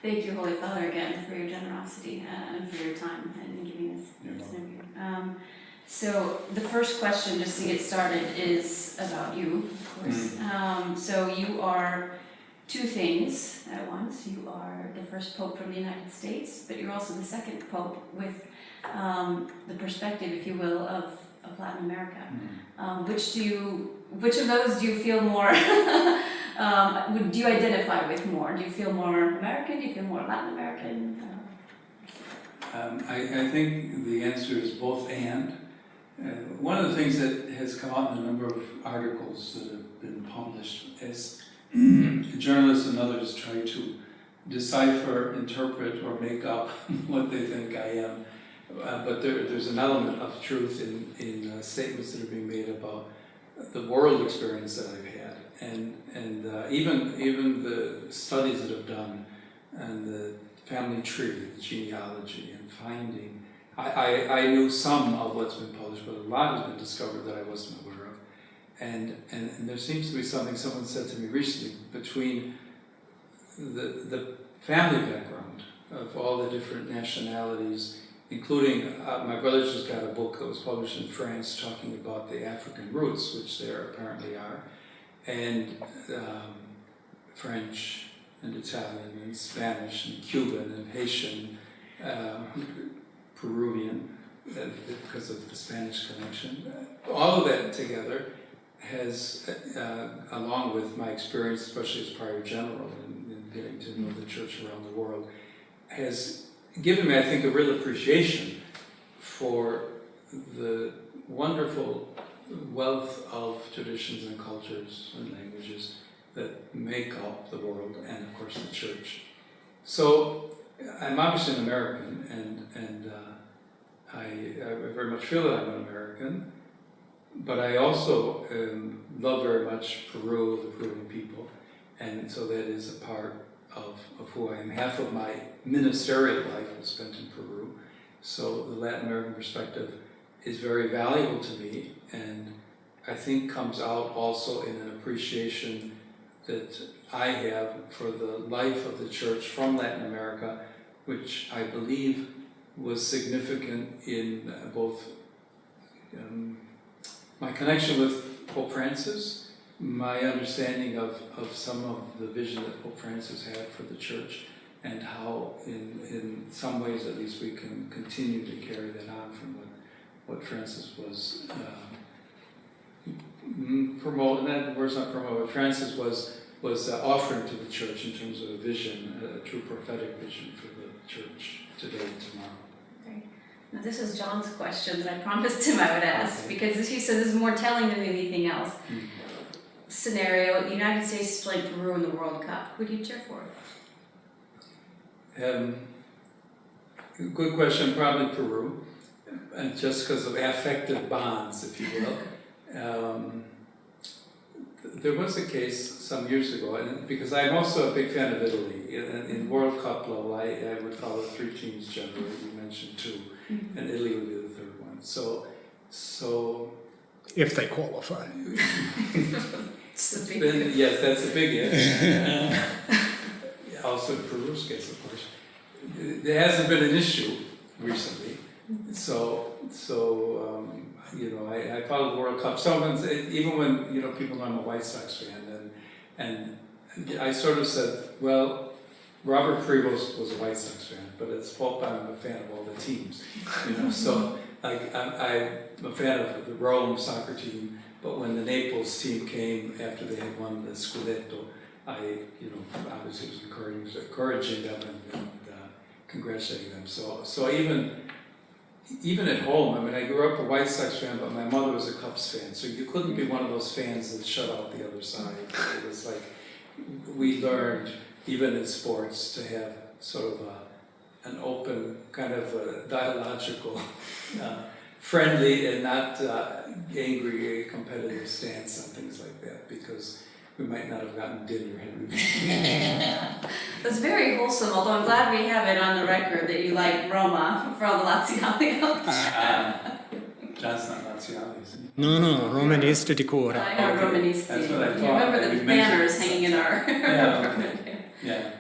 Thank you, Holy Father, again for your generosity and for your time and giving us this interview. So the first question, just to get started, is about you, of course. So you are two things at once. You are the first Pope from the United States, but you're also the second Pope with the perspective, if you will, of Latin America. Which of those do you feel more, do you identify with more? Do you feel more American? Do you feel more Latin American? I think the answer is both and. One of the things that has come out in a number of articles that have been published is journalists and others try to decipher, interpret, or make up what they think I am. But there's an element of truth in statements that are being made about the world experience that I've had, and even the studies that have done, and the family tree, the genealogy, and finding. I knew some of what's been published, but a lot has been discovered that I wasn't aware of. And there seems to be something, someone said to me recently, between the family background of all the different nationalities, including, my brother just got a book that was published in France talking about the African roots, which there apparently are, and French and Italian and Spanish and Cuban and Haitian, Peruvian, because of the Spanish connection. All of that together has, along with my experience, especially as prior general in getting to know the church around the world, has given me, I think, a real appreciation for the wonderful wealth of traditions and cultures and languages that make up the world and, of course, the church. So I'm obviously an American, and I very much feel that I'm an American, but I also love very much Peru, the Peruvian people, and so that is a part of who I am. Half of my ministerial life was spent in Peru, so the Latin American perspective is very valuable to me, and I think comes out also in an appreciation that I have for the life of the church from Latin America, which I believe was significant in both my connection with Pope Francis, my understanding of some of the vision that Pope Francis had for the church, and how in some ways at least we can continue to carry that on from what Francis was promoting, that word's not promoting, what Francis was offering to the church in terms of a vision, a true prophetic vision for the church today and tomorrow. Okay. Now this is John's question that I promised him I would ask, because he said this is more telling than anything else. Scenario, the United States is playing Peru in the World Cup. Who do you cheer for? Good question, probably Peru, and just because of affective bonds, if you will. There was a case some years ago, and because I'm also a big fan of Italy. In World Cup level, I would follow 3 teams generally. You mentioned 2, and Italy would be the 3rd one. So if they qualify. Yes, that's a big if. Also in Peru's case, of course. There hasn't been an issue recently, so I follow the World Cup. Even when people know I'm a White Sox fan, and I sort of said, well, Robert Prevost was a White Sox fan, but as Pope, I'm a fan of all the teams. So like I'm a fan of the Rome soccer team, but when the Naples team came after they had won the Scudetto, I obviously was encouraging them and congratulating them. So even at home, I mean, I grew up a White Sox fan, but my mother was a Cubs fan, so you couldn't be one of those fans that shut out the other side. It was like, we learned, even in sports, to have sort of an open, kind of a dialogical, friendly and not angry, competitive stance on things like that, because we might not have gotten dinner had we been. That's very wholesome, although I'm glad we have it on the record that you like Roma for all the Laziali. John's not Laziali, is he? No, Romanisti di cuore. I know Romanisti. That's what I thought. You remember the banners hanging in our Yeah. apartment. Yeah.